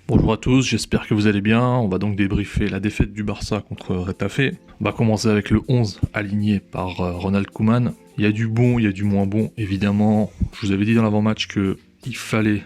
Bonjour à tous, j'espère que vous allez bien. On va donc débriefer la défaite du Barça contre Retafe. On va commencer avec le 11 aligné par Ronald Koeman. Il y a du bon, il y a du moins bon. Évidemment, je vous avais dit dans l'avant-match qu'il fallait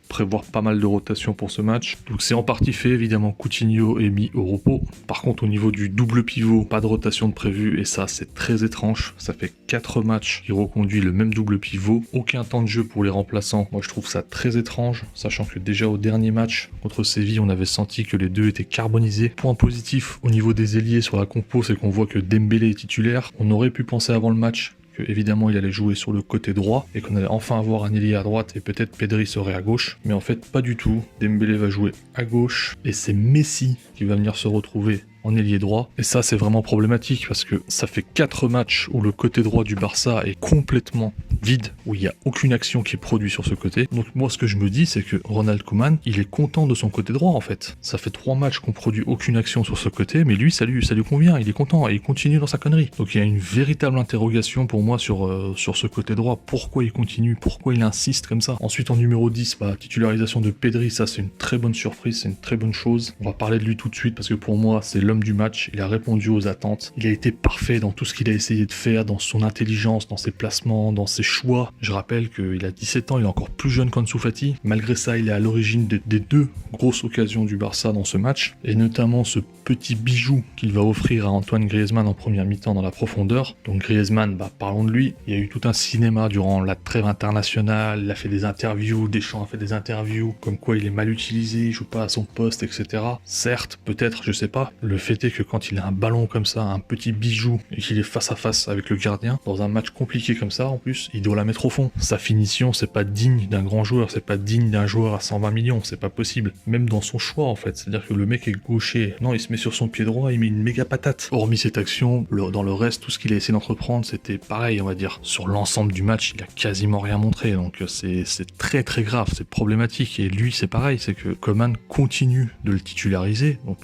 prévoir pas mal de rotation pour ce match. Donc c'est en partie fait, évidemment, Coutinho est mis au repos. Par contre, au niveau du double pivot, pas de rotation de prévu, et ça c'est très étrange. Ça fait 4 matchs qu'il reconduit le même double pivot. Aucun temps de jeu pour les remplaçants. Moi je trouve ça très étrange, sachant que déjà au dernier match contre Séville, on avait senti que les deux étaient carbonisés. Point positif au niveau des ailiers sur la compo, c'est qu'on voit que Dembélé est titulaire. On aurait pu penser avant le match évidemment il allait jouer sur le côté droit et qu'on allait enfin avoir un ailier à droite et peut-être Pedri serait à gauche, mais en fait pas du tout. Dembélé va jouer à gauche et c'est Messi qui va venir se retrouver en ailier droit, et ça c'est vraiment problématique parce que ça fait 4 matchs où le côté droit du Barça est complètement vide, où il n'y a aucune action qui est produite sur ce côté. Donc moi ce que je me dis c'est que Ronald Koeman, il est content de son côté droit en fait. Ça fait 3 matchs qu'on produit aucune action sur ce côté, mais lui ça lui convient, il est content et il continue dans sa connerie. Donc il y a une véritable interrogation pour moi sur ce côté droit, pourquoi il continue, pourquoi il insiste comme ça. Ensuite en numéro 10, titularisation de Pedri, ça c'est une très bonne surprise, c'est une très bonne chose. On va parler de lui tout de suite parce que pour moi c'est l'homme du match, il a répondu aux attentes, il a été parfait dans tout ce qu'il a essayé de faire, dans son intelligence, dans ses placements, dans ses choix. Je rappelle qu'il a 17 ans, il est encore plus jeune qu'Ansu Fati. Malgré ça, il est à l'origine des 2 grosses occasions du Barça dans ce match, et notamment ce petit bijou qu'il va offrir à Antoine Griezmann en première mi-temps dans la profondeur. Donc Griezmann, parlons de lui, il y a eu tout un cinéma durant la trêve internationale, il a fait des interviews, Deschamps a fait des interviews, comme quoi il est mal utilisé, il joue pas à son poste, etc. Certes, peut-être, je sais pas, le fait est que quand il a un ballon comme ça, un petit bijou, et qu'il est face à face avec le gardien, dans un match compliqué comme ça en plus, il doit la mettre au fond. Sa finition, c'est pas digne d'un grand joueur, c'est pas digne d'un joueur à 120 millions, c'est pas possible. Même dans son choix en fait, c'est-à-dire que le mec est gaucher, non, il se met sur son pied droit, il met une méga patate. Hormis cette action, dans le reste, tout ce qu'il a essayé d'entreprendre, c'était pareil, on va dire. Sur l'ensemble du match, il a quasiment rien montré, donc c'est très très grave, c'est problématique. Et lui, c'est pareil, c'est que Koeman continue de le titulariser, donc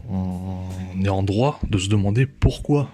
on est en droit de se demander pourquoi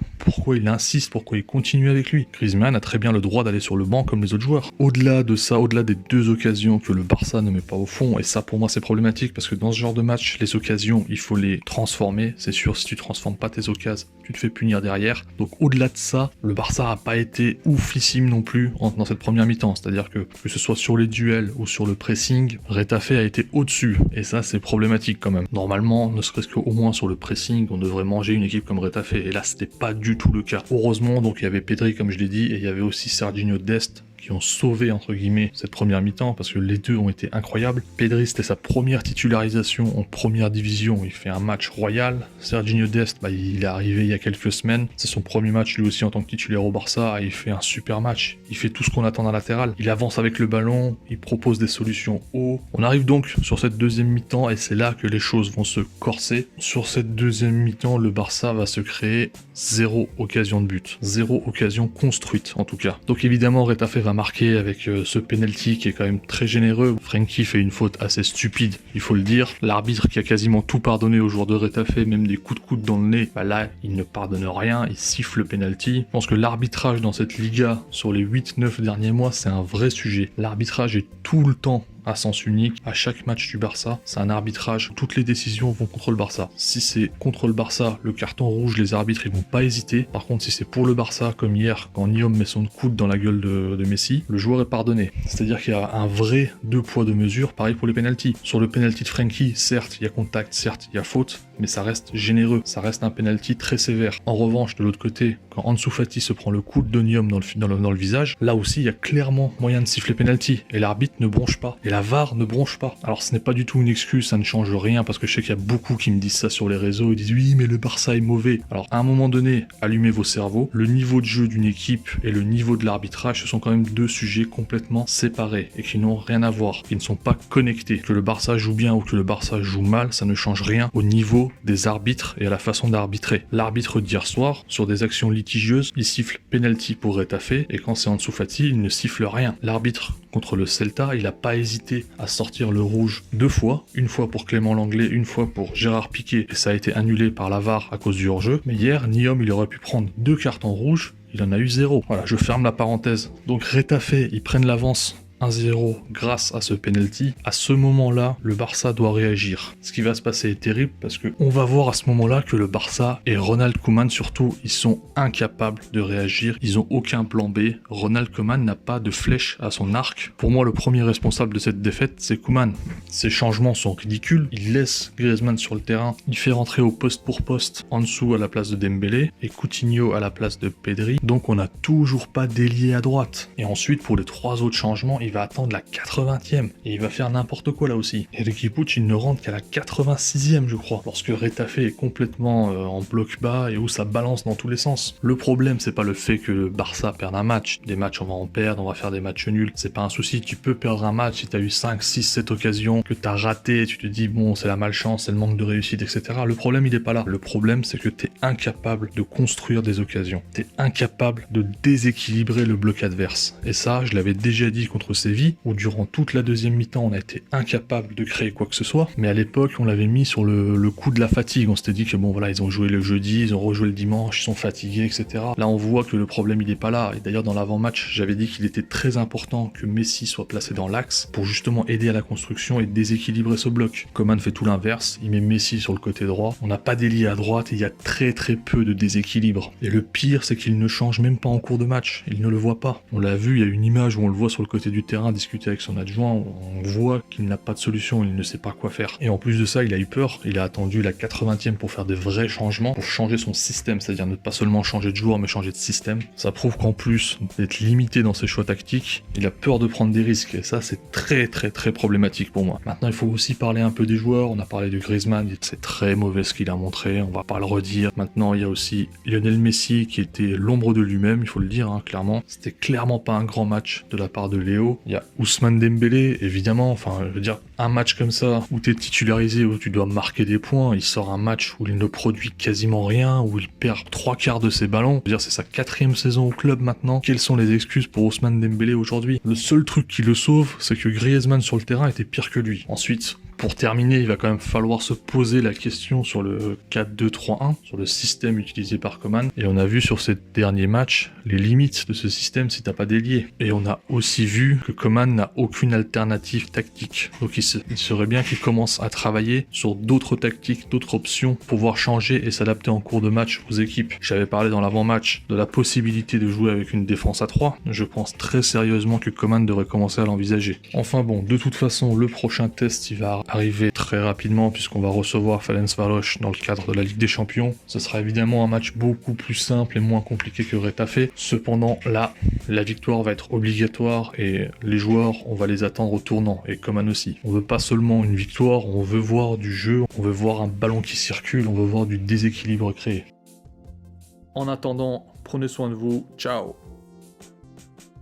il insiste, pourquoi il continue avec lui. Griezmann a très bien le droit d'aller sur le banc comme les autres joueurs. Au-delà de ça, au-delà des 2 occasions que le Barça ne met pas au fond, et ça pour moi c'est problématique parce que dans ce genre de match, les occasions, il faut les transformer. C'est sûr, si tu transformes pas tes occasions, tu te fais punir derrière. Donc au-delà de ça, le Barça a pas été oufissime non plus dans cette première mi-temps. C'est-à-dire que ce soit sur les duels ou sur le pressing, Retafe a été au-dessus. Et ça c'est problématique quand même. Normalement, ne serait-ce qu'au moins sur le pressing, on devrait manger une équipe comme Retafe. Et là c'était pas du tout le cas. Heureusement, donc il y avait Pedri comme je l'ai dit, et il y avait aussi Serginho Dest qui ont sauvé entre guillemets cette première mi-temps parce que les deux ont été incroyables. Pedri, c'était sa première titularisation en première division, il fait un match royal. Serginho Dest, il est arrivé il y a quelques semaines, c'est son premier match lui aussi en tant que titulaire au Barça et il fait un super match. Il fait tout ce qu'on attend d'un latéral, il avance avec le ballon, il propose des solutions haut. On arrive donc sur cette deuxième mi-temps et c'est là que les choses vont se corser. Sur cette deuxième mi-temps, le Barça va se créer 0 occasion de but, 0 occasion construite en tout cas. Donc évidemment Retafe va marquer avec ce penalty qui est quand même très généreux. Frenkie fait une faute assez stupide, il faut le dire. L'arbitre qui a quasiment tout pardonné aux joueurs de Retafe, même des coups de coude dans le nez, là il ne pardonne rien, il siffle le penalty. Je pense que l'arbitrage dans cette Liga sur les 8-9 derniers mois c'est un vrai sujet. L'arbitrage est tout le temps à sens unique, à chaque match du Barça, c'est un arbitrage, toutes les décisions vont contre le Barça. Si c'est contre le Barça, le carton rouge, les arbitres ils vont pas hésiter. Par contre, si c'est pour le Barça, comme hier, quand Nyom met son coude dans la gueule de Messi, le joueur est pardonné. C'est-à-dire qu'il y a un vrai 2 poids 2 mesures, pareil pour les pénaltys. Sur le pénalty de Frenkie, certes, il y a contact, certes, il y a faute, mais ça reste généreux, ça reste un pénalty très sévère. En revanche, de l'autre côté, quand Ansu Fati se prend le coude de Nyom dans le visage, là aussi, il y a clairement moyen de siffler pénalty, et l'arbitre ne bronche pas. Et la VAR ne bronche pas. Alors ce n'est pas du tout une excuse, ça ne change rien, parce que je sais qu'il y a beaucoup qui me disent ça sur les réseaux, ils disent oui mais le Barça est mauvais. Alors à un moment donné, allumez vos cerveaux, le niveau de jeu d'une équipe et le niveau de l'arbitrage, ce sont quand même 2 sujets complètement séparés, et qui n'ont rien à voir, qui ne sont pas connectés. Que le Barça joue bien ou que le Barça joue mal, ça ne change rien au niveau des arbitres et à la façon d'arbitrer. L'arbitre d'hier soir, sur des actions litigieuses, il siffle penalty pour Retafe, et quand c'est Ansu Fati, il ne siffle rien. L'arbitre contre le Celta, il n'a pas hésité à sortir le rouge 2 fois, une fois pour Clément Langlais, une fois pour Gérard Piqué, et ça a été annulé par la VAR à cause du hors-jeu. Mais hier, Nyom, il aurait pu prendre 2 cartons rouges, il en a eu 0. Voilà, je ferme la parenthèse. Donc Retafe, ils prennent l'avance 1-0 grâce à ce penalty, à ce moment-là, le Barça doit réagir. Ce qui va se passer est terrible parce que on va voir à ce moment-là que le Barça et Ronald Koeman surtout, ils sont incapables de réagir. Ils ont aucun plan B. Ronald Koeman n'a pas de flèche à son arc. Pour moi, le premier responsable de cette défaite, c'est Koeman. Ses changements sont ridicules. Il laisse Griezmann sur le terrain. Il fait rentrer au poste pour poste Ansu à la place de Dembélé et Coutinho à la place de Pedri. Donc on n'a toujours pas d'ailier à droite. Et ensuite, pour les 3 autres changements, il va attendre la 80e. Et il va faire n'importe quoi là aussi. Riqui Puig, il ne rentre qu'à la 86e, je crois. Lorsque Retafe est complètement en bloc bas et où ça balance dans tous les sens. Le problème, c'est pas le fait que le Barça perde un match. Des matchs, on va en perdre, on va faire des matchs nuls. C'est pas un souci. Tu peux perdre un match si t'as eu 5, 6, 7 occasions, que t'as raté, tu te dis, bon, c'est la malchance, c'est le manque de réussite, etc. Le problème, il est pas là. Le problème, c'est que t'es incapable de construire des occasions. T'es incapable de déséquilibrer le bloc adverse. Et ça, je l'avais déjà dit contre Séville, où durant toute la deuxième mi-temps, on a été incapable de créer quoi que ce soit. Mais à l'époque, on l'avait mis sur le coup de la fatigue. On s'était dit que bon, voilà, ils ont joué le jeudi, ils ont rejoué le dimanche, ils sont fatigués, etc. Là, on voit que le problème, il est pas là. Et d'ailleurs, dans l'avant-match, j'avais dit qu'il était très important que Messi soit placé dans l'axe pour justement aider à la construction et déséquilibrer ce bloc. Koeman fait tout l'inverse, il met Messi sur le côté droit. On n'a pas d'ailier à droite et il y a très peu de déséquilibre. Et le pire, c'est qu'il ne change même pas en cours de match. Il ne le voit pas. On l'a vu, il y a une image où on le voit sur le côté du terrain discuter avec son adjoint. On voit qu'il n'a pas de solution, il ne sait pas quoi faire. Et en plus de ça, il a eu peur. Il a attendu la 80e pour faire des vrais changements, pour changer son système, c'est-à-dire ne pas seulement changer de joueur, mais changer de système. Ça prouve qu'en plus d'être limité dans ses choix tactiques, il a peur de prendre des risques. Et ça, c'est très problématique pour moi. Maintenant, il faut aussi parler un peu des joueurs. On a parlé de Griezmann, c'est très mauvais ce qu'il a montré, on va pas le redire. Maintenant, il y a aussi Lionel Messi qui était l'ombre de lui-même, il faut le dire, hein, clairement. C'était clairement pas un grand match de la part de Léo. Il y a Ousmane Dembélé, évidemment, enfin, je veux dire, un match comme ça, où t'es titularisé, où tu dois marquer des points, il sort un match où il ne produit quasiment rien, où il perd 3/4 de ses ballons. Je veux dire, c'est sa 4e saison au club maintenant. Quelles sont les excuses pour Ousmane Dembélé aujourd'hui? Le seul truc qui le sauve, c'est que Griezmann sur le terrain était pire que lui. Ensuite, pour terminer, il va quand même falloir se poser la question sur le 4-2-3-1, sur le système utilisé par Koeman. Et on a vu sur ces derniers matchs les limites de ce système si t'as pas d'ailier. Et on a aussi vu que Koeman n'a aucune alternative tactique. Donc il serait bien qu'il commence à travailler sur d'autres tactiques, d'autres options pour pouvoir changer et s'adapter en cours de match aux équipes. J'avais parlé dans l'avant-match de la possibilité de jouer avec une défense à 3. Je pense très sérieusement que Koeman devrait commencer à l'envisager. Enfin bon, de toute façon, le prochain test, il va arriver très rapidement puisqu'on va recevoir Ferencváros dans le cadre de la Ligue des Champions. Ce sera évidemment un match beaucoup plus simple et moins compliqué que Retafe. Cependant, là, la victoire va être obligatoire et les joueurs, on va les attendre au tournant et Koeman aussi. On veut pas seulement une victoire, on veut voir du jeu, on veut voir un ballon qui circule, on veut voir du déséquilibre créé. En attendant, prenez soin de vous, ciao.